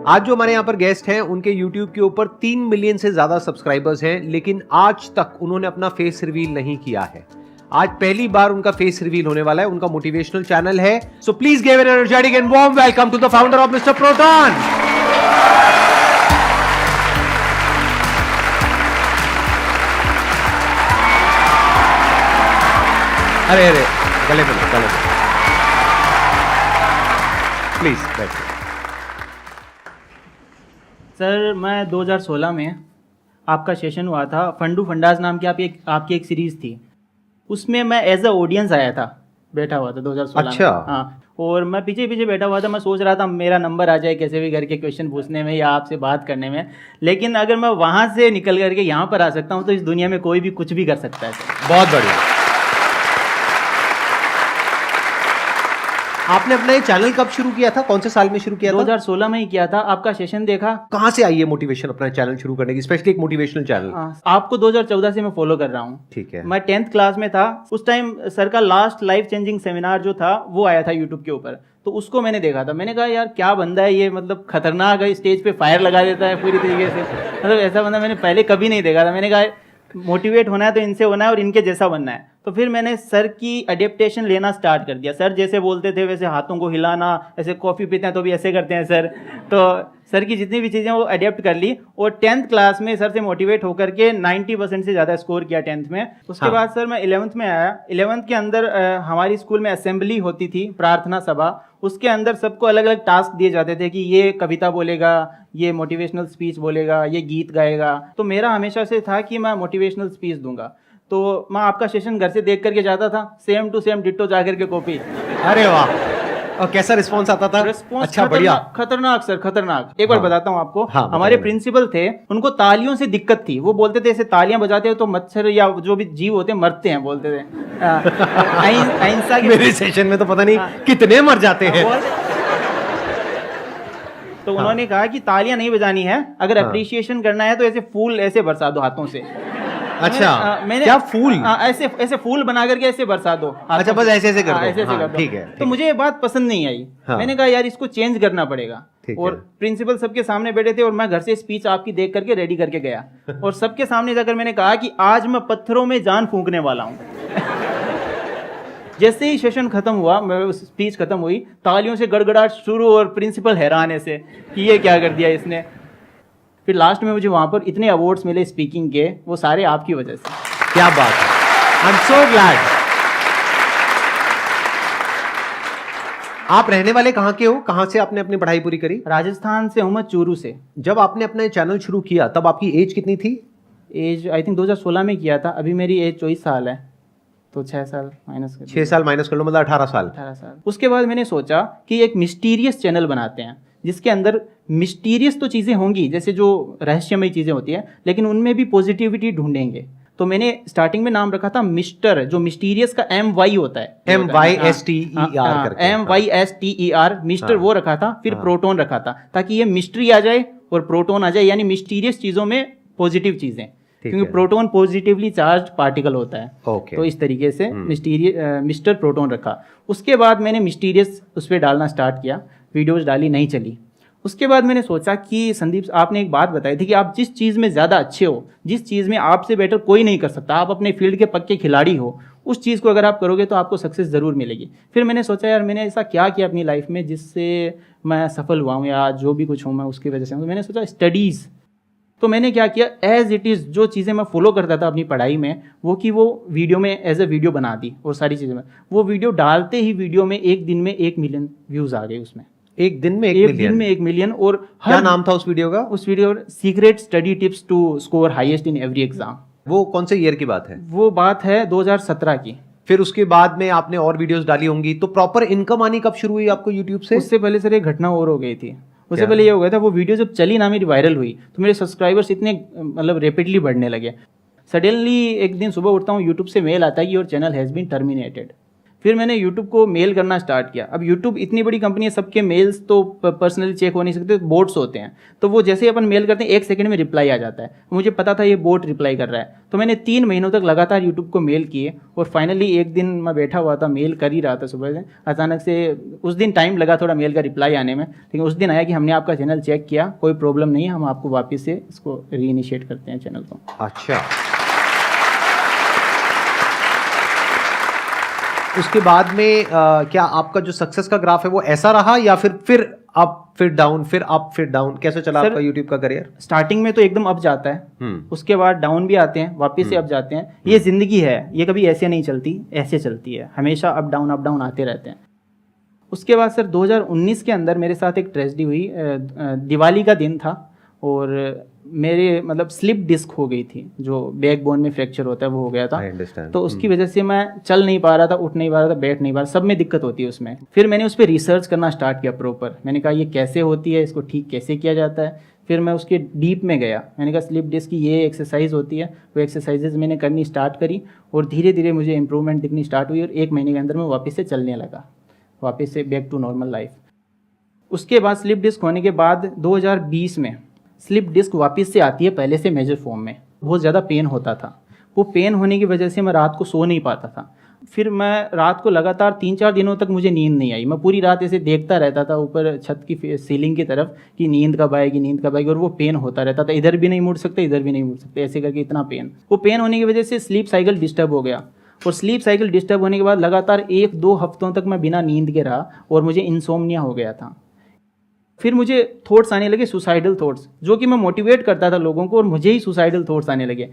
आज जो हमारे यहाँ पर गेस्ट हैं उनके YouTube के ऊपर 3 मिलियन से ज्यादा सब्सक्राइबर्स हैं, लेकिन आज तक उन्होंने अपना फेस रिवील नहीं किया है। आज पहली बार उनका फेस रिवील होने वाला है। उनका मोटिवेशनल चैनल है। So please give an energetic and warm welcome to the founder of mister Proton. अरे अरे गले पे प्लीज बैठिए। सर मैं 2016 में आपका सेशन हुआ था, फंडू फंडाज नाम की आपकी एक सीरीज़ थी, उसमें मैं एज अ ऑडियंस आया था, बैठा हुआ था 2016 अच्छा। में। हाँ, और मैं पीछे पीछे बैठा हुआ था। मैं सोच रहा था मेरा नंबर आ जाए कैसे भी करके क्वेश्चन पूछने में या आपसे बात करने में, लेकिन अगर मैं वहाँ से निकल करके यहाँ पर आ सकता हूँ तो इस दुनिया में कोई भी कुछ भी कर सकता है। बहुत बढ़िया। आपने अपना ये चैनल कब शुरू किया था? कौन से साल में शुरू किया था? 2016 में ही किया था। आपका सेशन देखा। कहाँ से आई है मोटिवेशन अपना चैनल शुरू करने की, स्पेशली एक मोटिवेशनल चैनल? आपको 2014 से मैं फॉलो कर रहा हूँ। ठीक है। मैं 10th क्लास में था उस टाइम। सर का लास्ट लाइफ चेंजिंग सेमिनार जो था वो आया था यूट्यूब के ऊपर, तो उसको मैंने देखा था। मैंने कहा यार क्या बंदा है ये, मतलब खतरनाक है, स्टेज पे फायर लगा देता है पूरी तरीके से। मतलब ऐसा बंदा मैंने पहले कभी नहीं देखा था। मैंने कहा मोटिवेट होना है तो इनसे होना है और इनके जैसा बनना है। तो फिर मैंने सर की अडेप्टेशन लेना स्टार्ट कर दिया। सर जैसे बोलते थे वैसे हाथों को हिलाना, ऐसे कॉफ़ी पीते हैं तो भी ऐसे करते हैं सर। तो सर की जितनी भी चीज़ें वो अडेप्ट कर ली और 10th क्लास में सर से मोटिवेट होकर के 90% से ज़्यादा स्कोर किया 10th में। उसके बाद सर मैं 11th में आया। 11th के अंदर हमारी स्कूल में असेंबली होती थी, प्रार्थना सभा। उसके अंदर सबको अलग अलग टास्क दिए जाते थे कि ये कविता बोलेगा, ये मोटिवेशनल स्पीच बोलेगा, ये गीत गाएगा। तो मेरा हमेशा से था कि मैं मोटिवेशनल स्पीच दूंगा। तो मैं आपका सेशन घर से देख करके जाता था, सेम टू सेम डिट्टो जा करके कॉपी। अरे वाह, और कैसा रिस्पॉन्स आता था? रिस्पॉन्स अच्छा, बढ़िया। खतरनाक सर, खतरनाक। एक बार बताता हूँ आपको। हाँ, हमारे प्रिंसिपल थे, उनको तालियों से दिक्कत थी। वो बोलते थे ऐसे तालियां बजाते हो तो मच्छर या जो भी जीव होते हैं मरते हैं, बोलते थे। अहिंसा के मेरे सेशन में तो पता नहीं कितने मर जाते हैं। तो उन्होंने कहा कि तालियां नहीं बजानी है, अगर अप्रिशिएशन करना है तो ऐसे फूल ऐसे बरसा दो हाथों से। अच्छा, मैंने क्या फूल? ऐसे ऐसे फूल बना करके ऐसे बरसा दो। अच्छा, बस ऐसे ऐसे कर दो। ऐसे ऐसे कर दो। ठीक है। तो मुझे ये बात पसंद नहीं आई। मैंने कहा यार इसको चेंज करना पड़ेगा। और प्रिंसिपल सबके सामने बैठे थे और मैं घर से स्पीच आपकी देख करके रेडी करके गया और सबके सामने जाकर मैंने कहा कि आज मैं पत्थरों में जान फूंकने वाला हूँ। जैसे ही सेशन खत्म हुआ, स्पीच खत्म हुई, तालियों से गड़गड़ाहट शुरू और प्रिंसिपल हैरान ऐसे कि ये क्या कर दिया इसने। फिर लास्ट में मुझे वहाँ पर इतने अवार्ड्स मिले स्पीकिंग के, वो सारे आपकी वजह से। क्या बात है, आई एम सो ग्लैड। आप रहने वाले कहाँ के हो? कहाँ से आपने अपनी पढ़ाई पूरी करी? राजस्थान से हूँ मैं, चूरू से। जब आपने अपना चैनल शुरू किया तब आपकी एज कितनी थी? एज आई थिंक 2016 में किया था। अभी मेरी एज 24 साल है, तो 6 साल माइनस कर 6 साल माइनस कर लो, मतलब 18 साल। 18 साल। उसके बाद मैंने सोचा कि एक मिस्टीरियस चैनल बनाते हैं जिसके अंदर मिस्टीरियस तो चीज़ें होंगी, जैसे जो रहस्यमय चीज़ें होती हैं, लेकिन उनमें भी पॉजिटिविटी ढूंढेंगे। तो मैंने स्टार्टिंग में नाम रखा था मिस्टर, जो मिस्टीरियस का MY होता है, MYSTER, मिस्टर वो रखा था। फिर प्रोटॉन रखा था ताकि ये मिस्ट्री आ जाए और प्रोटॉन आ जाए, यानी मिस्टीरियस चीज़ों में पॉजिटिव चीज़ें, क्योंकि प्रोटॉन पॉजिटिवली चार्ज पार्टिकल होता है। तो इस तरीके से मिस्टर प्रोटॉन रखा। उसके बाद मैंने मिस्टीरियस उस पर डालना स्टार्ट किया, वीडियोज डाली, नहीं चली। उसके बाद मैंने सोचा कि संदीप, आपने एक बात बताई थी कि आप जिस चीज़ में ज़्यादा अच्छे हो, जिस चीज़ में आपसे बेटर कोई नहीं कर सकता, आप अपने फील्ड के पक्के खिलाड़ी हो, उस चीज़ को अगर आप करोगे तो आपको सक्सेस ज़रूर मिलेगी। फिर मैंने सोचा यार मैंने ऐसा क्या किया अपनी लाइफ में जिससे मैं सफल हुआ हूँ या जो भी कुछ हूँ मैं उसकी वजह से। तो मैंने सोचा स्टडीज़। तो मैंने क्या किया, एज इट इज़ जो चीज़ें मैं फॉलो करता था अपनी पढ़ाई में, वो कि वो वीडियो में एज ए वीडियो बना दी और सारी चीज़ें में वो वीडियो डालते ही वीडियो में एक दिन में 1 मिलियन व्यूज़ आ गए उसमें। एक दिन में 1 मिलियन? और क्या नाम था उस वीडियो का? उस video secret study tips to score highest in every exam. वो कौन से ईयर की बात है? वो बात है 2017 की। फिर उसके बाद में आपने और वीडियोस डाली होंगी, तो प्रॉपर इनकम आनी कब शुरू हुई आपको यूट्यूब से? उससे पहले सर एक घटना और हो गई थी। उससे पहले ये हो गया था, वो वीडियो जब चली ना, मेरी वायरल हुई, तो मेरे सब्सक्राइबर्स इतने मतलब रैपिडली बढ़ने लगे। सडनली एक दिन सुबह उठता हूँ, यूट्यूब से मेल आता है कि your channel has been terminated. फिर मैंने यूट्यूब को मेल करना स्टार्ट किया। अब यूट्यूब इतनी बड़ी कंपनी है, सबके मेल्स तो पर्सनली चेक हो नहीं सकते, बोट्स होते हैं। तो वो जैसे ही अपन मेल करते हैं 1 सेकंड में रिप्लाई आ जाता है। मुझे पता था ये बोट रिप्लाई कर रहा है, तो मैंने 3 महीनों तक लगातार यूट्यूब को मेल किए। और फाइनली एक दिन मैं बैठा हुआ था, मेल कर ही रहा था सुबह से, अचानक से उस दिन टाइम लगा थोड़ा मेल का रिप्लाई आने में, लेकिन उस दिन आया कि हमने आपका चैनल चेक किया, कोई प्रॉब्लम नहीं है, हम आपको वापस से इसको रीइनिशिएट करते हैं चैनल को। अच्छा, उसके बाद में क्या आपका जो सक्सेस का ग्राफ है वो ऐसा रहा, या फिर अप फिर डाउन, फिर अप फिर डाउन, कैसे चला आपका यूट्यूब का करियर? स्टार्टिंग में तो एकदम अप जाता है, उसके बाद डाउन भी आते हैं, वापस से अप जाते हैं। ये जिंदगी है, ये कभी ऐसे नहीं चलती, ऐसे चलती है, हमेशा अप डाउन आते रहते हैं। उसके बाद सर 2019 के अंदर मेरे साथ एक ट्रेजेडी हुई। दिवाली का दिन था और मेरे मतलब स्लिप डिस्क हो गई थी, जो बैकबोन में फ्रैक्चर होता है वो हो गया था। तो उसकी वजह से मैं चल नहीं पा रहा था, उठ नहीं पा रहा था, बैठ नहीं पा रहा, सब में दिक्कत होती है उसमें। फिर मैंने उस पर रिसर्च करना स्टार्ट किया प्रॉपर। मैंने कहा ये कैसे होती है, इसको ठीक कैसे किया जाता है। फिर मैं उसके डीप में गया, मैंने कहा स्लिप डिस्क की ये एक्सरसाइज होती है, वो एक्सरसाइजेज मैंने करनी स्टार्ट करी और धीरे धीरे मुझे इंप्रूवमेंट दिखनी स्टार्ट हुई और 1 महीने के अंदर मैं वापस से चलने लगा, वापस से बैक टू नॉर्मल लाइफ। उसके बाद स्लिप डिस्क होने के बाद 2020 में स्लिप डिस्क वापस से आती है पहले से मेजर फॉर्म में। बहुत ज़्यादा पेन होता था, वो पेन होने की वजह से मैं रात को सो नहीं पाता था। फिर मैं रात को लगातार 3-4 दिनों तक मुझे नींद नहीं आई। मैं पूरी रात ऐसे देखता रहता था ऊपर छत की सीलिंग की तरफ कि नींद कब आएगी, और वो पेन होता रहता था, इधर भी नहीं मुड़ सकते, इधर भी नहीं मुड़ सकते, ऐसे करके इतना पेन। वो पेन होने की वजह से स्लीप साइकिल डिस्टर्ब हो गया और स्लीप साइकिल डिस्टर्ब होने के बाद लगातार 1-2 हफ्तों तक मैं बिना नींद के रहा और मुझे इंसोम्निया हो गया था। फिर मुझे थॉट्स आने लगे, सुसाइडल थॉट्स, जो कि मैं मोटिवेट करता था लोगों को और मुझे ही सुसाइडल थॉट्स आने लगे।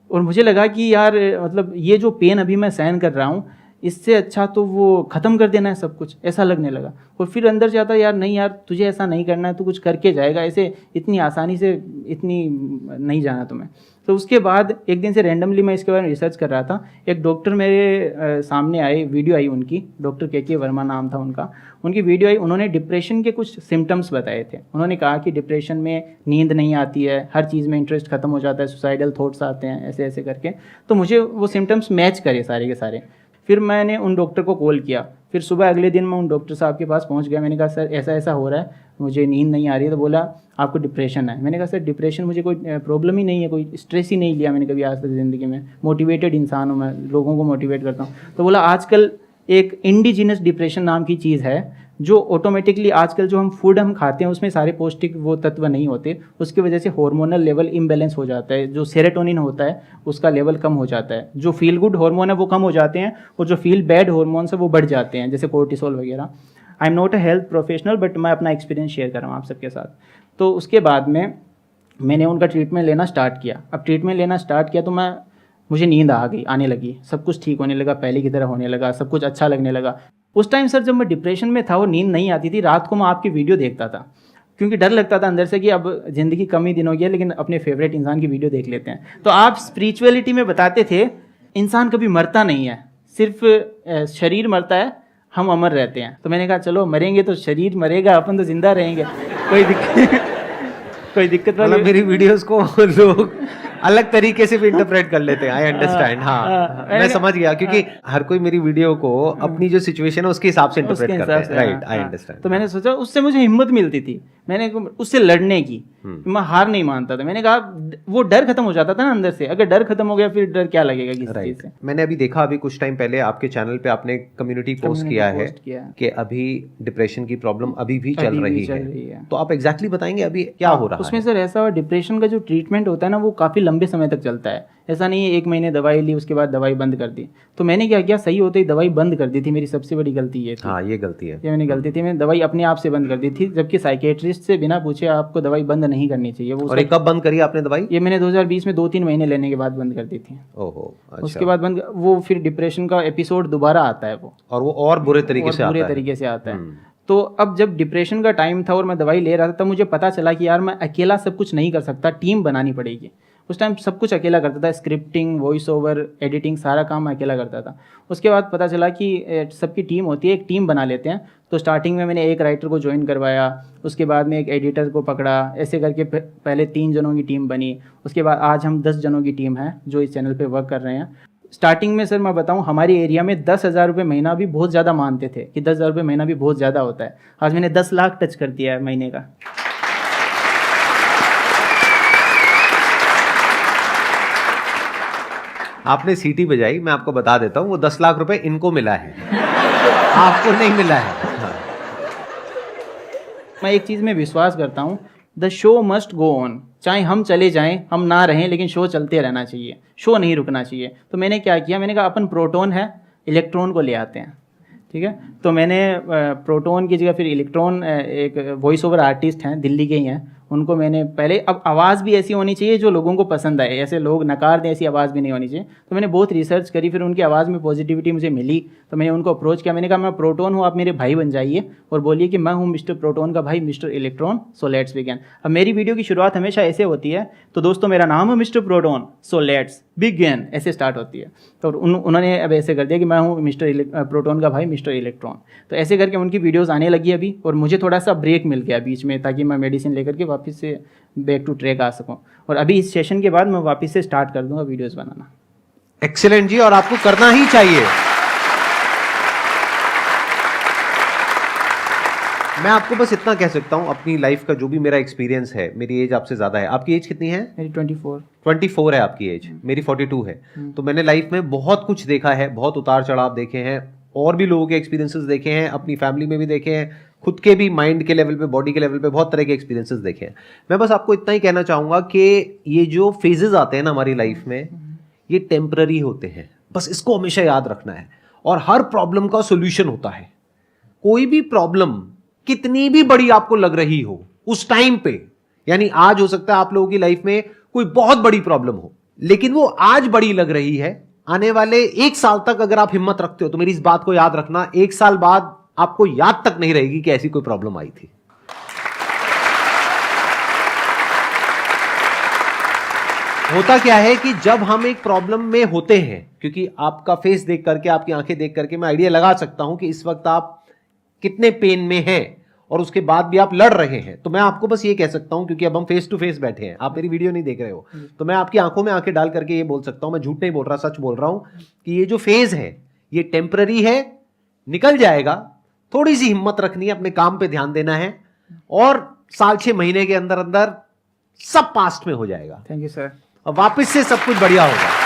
और मुझे लगा कि यार मतलब ये जो पेन अभी मैं सहन कर रहा हूँ, इससे अच्छा तो वो ख़त्म कर देना है सब कुछ, ऐसा लगने लगा। और फिर अंदर से आता यार नहीं यार, तुझे ऐसा नहीं करना है, तू कुछ करके जाएगा, ऐसे इतनी आसानी से इतनी नहीं जाना तुम्हें। तो उसके बाद एक दिन से रैंडमली मैं इसके बारे में रिसर्च कर रहा था। एक डॉक्टर मेरे सामने आए, वीडियो आई उनकी, डॉक्टर के वर्मा नाम था उनका। उनकी वीडियो आई, उन्होंने डिप्रेशन के कुछ सिम्टम्स बताए थे। उन्होंने कहा कि डिप्रेशन में नींद नहीं आती है, हर चीज़ में इंटरेस्ट खत्म हो जाता है, सुसाइडल थॉट्स आते हैं, ऐसे ऐसे करके। तो मुझे वो सिम्टम्स मैच करे सारे के सारे। फिर मैंने उन डॉक्टर को कॉल किया। फिर सुबह अगले दिन मैं उन डॉक्टर साहब के पास पहुंच गया। मैंने कहा सर ऐसा ऐसा हो रहा है, मुझे नींद नहीं आ रही है। तो बोला आपको डिप्रेशन है। मैंने कहा सर डिप्रेशन मुझे कोई प्रॉब्लम ही नहीं है, कोई स्ट्रेस ही नहीं लिया मैंने कभी आज तक ज़िंदगी में, मोटिवेटेड इंसान हूँ मैं, लोगों को मोटिवेट करता हूँ। तो बोला आजकल एक इंडिजिनस डिप्रेशन नाम की चीज़ है, जो ऑटोमेटिकली आजकल जो हम फूड हम खाते हैं उसमें सारे पौष्टिक वो तत्व नहीं होते, उसकी वजह से हार्मोनल लेवल इम्बैलेंस हो जाता है। जो सेरोटोनिन होता है उसका लेवल कम हो जाता है, जो फील गुड हार्मोन है वो कम हो जाते हैं और जो फील बैड हार्मोन्स है वो बढ़ जाते हैं, जैसे कोर्टिसोल वगैरह। I am not a health professional but मैं अपना एक्सपीरियंस शेयर कर रहा हूँ आप सबके साथ। तो उसके बाद में मैंने उनका ट्रीटमेंट लेना स्टार्ट किया। अब ट्रीटमेंट लेना स्टार्ट किया तो मुझे नींद आने लगी, सब कुछ ठीक होने लगा, पहले की तरह होने लगा, सब कुछ अच्छा लगने लगा। उस टाइम सर जब मैं डिप्रेशन में था और नींद नहीं आती थी, रात को मैं आपकी वीडियो देखता था, क्योंकि डर लगता था अंदर से कि अब ज़िंदगी कम ही दिन हो गया, लेकिन अपने फेवरेट इंसान की वीडियो देख लेते हैं। तो आप स्पिरिचुअलिटी में बताते थे इंसान कभी मरता नहीं है, सिर्फ शरीर मरता है, हम अमर रहते हैं। तो मैंने कहा चलो मरेंगे तो शरीर मरेगा, अपन तो जिंदा रहेंगे, कोई दिक्कत मतलब मेरी वीडियोस को लोग अलग तरीके से भी इंटरप्रेट कर लेते हैं। I understand. हाँ, मैं समझ गया, क्योंकि हर कोई मेरी वीडियो को अपनी जो सिचुएशन है उसके हिसाब से इंटरप्रेट करता है। Right, I understand. तो मैंने सोचा, उससे मुझे हिम्मत मिलती थी, मैंने उससे लड़ने की, मैं हार नहीं मानता था। मैंने कहा वो डर खत्म हो जाता था ना अंदर से, अगर डर खत्म हो गया फिर डर क्या लगेगा किसी चीज से। मैंने अभी देखा, अभी कुछ टाइम पहले आपके चैनल पे आपने कम्युनिटी पोस्ट किया है कि अभी डिप्रेशन की प्रॉब्लम अभी भी चल रही है। तो आप एग्जैक्टली बताएंगे अभी क्या हो रहा है उसमें? सर ऐसा, डिप्रेशन का जो ट्रीटमेंट होता है ना वो काफ़ी लंबे समय तक चलता है। ऐसा नहीं है 1 महीने दवाई ली उसके बाद दवाई बंद कर दी। तो मैंने क्या किया, सही होते ही दवाई बंद कर दी थी। मेरी सबसे बड़ी गलती ये थी। हाँ, ये गलती है, ये मैंने गलती थी, मैंने दवाई अपने आप से बंद कर दी थी, जबकि साइकेट्रिस्ट से बिना पूछे आपको दवाई बंद नहीं करनी चाहिए। वो और कब बंद करी आपने दवाई? ये मैंने 2020 में 2-3 महीने लेने के बाद बंद कर दी थी। ओहो, अच्छा। उसके बाद बंद, वो फिर डिप्रेशन का एपिसोड दोबारा आता है वो और बुरे तरीके से आता है। तो अब जब डिप्रेशन का टाइम था और मैं दवाई ले रहा था, तब मुझे पता चला कि यार मैं अकेला सब कुछ नहीं कर सकता, टीम बनानी पड़ेगी। उस टाइम सब कुछ अकेला करता था, स्क्रिप्टिंग, वॉइस ओवर, एडिटिंग, सारा काम मैं अकेला करता था। उसके बाद पता चला कि सबकी टीम होती है, एक टीम बना लेते हैं। तो स्टार्टिंग में मैंने एक राइटर को ज्वाइन करवाया, उसके बाद में एक एडिटर को पकड़ा, ऐसे करके पहले 3 जनों की टीम बनी। उसके बाद आज हम 10 जनों की टीम है जो इस चैनल पे वर्क कर रहे हैं। स्टार्टिंग में सर मैं बताऊं, हमारे एरिया में 10,000 रुपये महीना भी बहुत ज़्यादा मानते थे कि 10,000 रुपये महीना भी बहुत ज़्यादा होता है। आज मैंने 10 लाख टच कर दिया है महीने का। आपने सीटी बजाई, मैं आपको बता देता हूं वो 10 लाख रुपए इनको मिला है, आपको नहीं मिला है। मैं एक चीज़ में विश्वास करता हूँ, the show must go on. चाहे हम चले जाएं, हम ना रहें, लेकिन शो चलते रहना चाहिए, शो नहीं रुकना चाहिए। तो मैंने क्या किया, मैंने कहा अपन प्रोटॉन है, इलेक्ट्रॉन को ले आते हैं, ठीक है। तो मैंने प्रोटॉन की जगह फिर इलेक्ट्रॉन, एक वॉइस ओवर आर्टिस्ट हैं, दिल्ली के ही हैं, उनको मैंने पहले, अब आवाज़ भी ऐसी होनी चाहिए जो लोगों को पसंद आए, ऐसे लोग नकार दें ऐसी आवाज़ भी नहीं होनी चाहिए। तो मैंने बहुत रिसर्च करी, फिर उनकी आवाज़ में पॉजिटिविटी मुझे मिली, तो मैंने उनको अप्रोच किया। मैंने कहा मैं प्रोटॉन हूँ, आप मेरे भाई बन जाइए और बोलिए कि मैं हूँ मिस्टर प्रोटॉन का भाई, mister electron, so let's begin. अब मेरी वीडियो की शुरुआत हमेशा ऐसे होती है, तो दोस्तों मेरा नाम है mister proton, so let's begin, ऐसे स्टार्ट होती है। तो उन्होंने अब ऐसे कर दिया कि मैं हूँ मिस्टर प्रोटॉन का भाई, मिस्टर इलेक्ट्रॉन। तो ऐसे करके उनकी वीडियोज़ आने लगी अभी, और मुझे थोड़ा सा ब्रेक मिल गया बीच में, ताकि मैं मेडिसिन लेकर के वापस से बैक टू ट्रैक आ सकूं। और अभी इस सेशन के बाद मैं वापस से स्टार्ट कर दूंगा वीडियोस बनाना। एक्सीलेंट जी, और आपको करना ही चाहिए। मैं आपको बस इतना कह सकता हूं, अपनी लाइफ का जो भी मेरा एक्सपीरियंस है, मेरी एज आपसे ज्यादा है। आपकी एज कितनी है? मेरी 24 है आपकी एज, मेरी 42 है। तो मैंने लाइफ में बहुत कुछ देखा है, बहुत उतार चढ़ाव देखे हैं, और भी लोगों के एक्सपीरियंसेस देखे हैं, अपनी फैमिली में भी देखे हैं, खुद के भी माइंड के लेवल पे, बॉडी के लेवल पे बहुत तरह के एक्सपीरियंसेस देखे हैं। मैं बस आपको इतना ही कहना चाहूँगा कि ये जो फेजेस आते हैं ना हमारी लाइफ में, ये टेम्पररी होते हैं, बस इसको हमेशा याद रखना है। और हर प्रॉब्लम का सोल्यूशन होता है। कोई भी प्रॉब्लम कितनी भी बड़ी आपको लग रही हो उस टाइम पे, यानी आज हो सकता है आप लोगों की लाइफ में कोई बहुत बड़ी प्रॉब्लम हो, लेकिन वो आज बड़ी लग रही है, आने वाले 1 साल तक अगर आप हिम्मत रखते हो तो मेरी इस बात को याद रखना, 1 साल बाद आपको याद तक नहीं रहेगी कि ऐसी कोई प्रॉब्लम आई थी। होता क्या है कि जब हम एक प्रॉब्लम में होते हैं, क्योंकि आपका फेस देख करके, आपकी आंखें देख करके मैं आइडिया लगा सकता हूं कि इस वक्त आप कितने पेन में हैं, और उसके बाद भी आप लड़ रहे हैं। तो मैं आपको बस ये कह सकता हूं, क्योंकि अब हम फेस टू फेस बैठे हैं, आप मेरी वीडियो नहीं देख रहे हो, तो मैं आपकी आंखों में आंखें डाल करके ये बोल सकता हूं, मैं झूठ नहीं बोल रहा, सच बोल रहा हूं, कि ये जो फेज है ये टेम्पररी है, निकल जाएगा। थोड़ी सी हिम्मत रखनी है, अपने काम पे ध्यान देना है, और 6 महीने के अंदर अंदर सब पास्ट में हो जाएगा। Thank you sir. और वापस से सब कुछ बढ़िया होगा।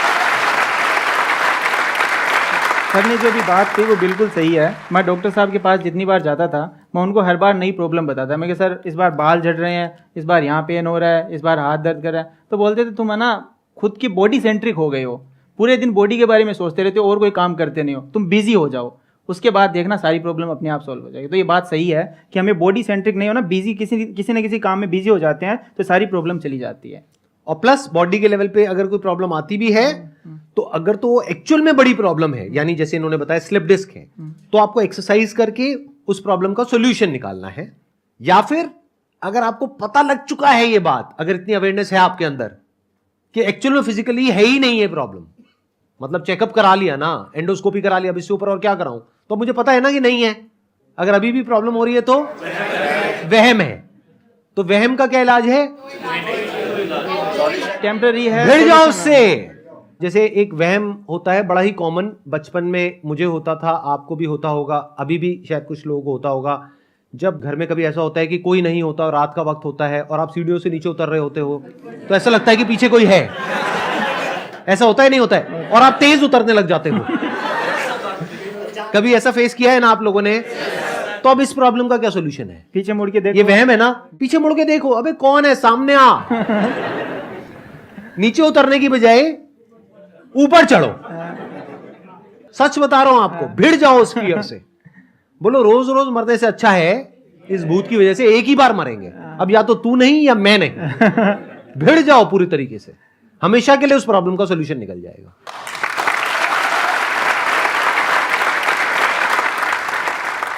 सर ने जो भी बात कही वो बिल्कुल सही है। मैं डॉक्टर साहब के पास जितनी बार जाता था, मैं उनको हर बार नई प्रॉब्लम बताता। मैं कि सर इस बार बाल झड़ रहे हैं, इस बार यहाँ पेन हो रहा है, इस बार हाथ दर्द कर रहा है। तो बोलते थे तुम है ना खुद की बॉडी सेंट्रिक हो गए हो, पूरे दिन बॉडी के बारे में सोचते रहते हो और कोई काम करते नहीं हो, तुम बिजी हो जाओ, उसके बाद देखना सारी प्रॉब्लम अपने आप सॉल्व हो जाएगी। तो ये बात सही है कि हमें बॉडी सेंट्रिक नहीं होना, बिजी किसी न किसी काम में बिजी हो जाते हैं तो सारी प्रॉब्लम चली जाती है। और प्लस बॉडी के लेवल पे अगर कोई प्रॉब्लम आती भी है, तो अगर तो एक्चुअल में बड़ी प्रॉब्लम है, यानी जैसे इन्होंने बताया स्लिप डिस्क है, तो आपको एक्सरसाइज करके उस प्रॉब्लम का सॉल्यूशन निकालना है। या फिर अगर आपको पता लग चुका है ये बात, अगर इतनी अवेयरनेस है आपके अंदर कि एक्चुअल में फिजिकली है ही नहीं ये प्रॉब्लम, मतलब चेकअप करा लिया ना, एंडोस्कोपी करा लिया, अब इससे ऊपर और क्या कराऊं, तो मुझे पता है ना कि नहीं है। अगर अभी भी प्रॉब्लम हो रही है तो वहम है, तो वहम का क्या इलाज है? टेम्पररी है, भिड़ जाओ उससे। जैसे एक वहम होता है बड़ा ही कॉमन, बचपन में मुझे होता था, आपको भी होता होगा, अभी भी शायद कुछ लोगों को होता होगा। जब घर में कभी ऐसा होता है कि कोई नहीं होता और रात का वक्त होता है और आप सीढ़ियों से नीचे उतर रहे होते हो, तो ऐसा लगता है कि पीछे कोई है। ऐसा होता है नहीं होता है? और आप तेज उतरने लग जाते हो। कभी ऐसा फेस किया है ना आप लोगों ने? तो अब इस प्रॉब्लम का क्या सोल्यूशन है? पीछे मुड़ के देखो। ये वहम है ना, पीछे मुड़ के देखो, अबे कौन है, सामने आ। नीचे उतरने की बजाय ऊपर चढ़ो। सच बता रहा हूं आपको, भिड़ जाओ उस फियर से। बोलो रोज रोज मरने से अच्छा है इस भूत की वजह से एक ही बार मरेंगे, अब या तो तू नहीं या मैं नहीं। भिड़ जाओ पूरी तरीके से, हमेशा के लिए उस प्रॉब्लम का सॉल्यूशन निकल जाएगा।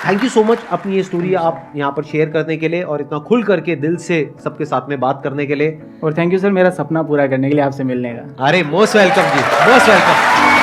थैंक यू सो मच अपनी ये स्टोरी आप यहाँ पर शेयर करने के लिए और इतना खुल करके दिल से सबके साथ में बात करने के लिए। और थैंक यू सर मेरा सपना पूरा करने के लिए आपसे मिलने का। अरे मोस्ट वेलकम जी, मोस्ट वेलकम।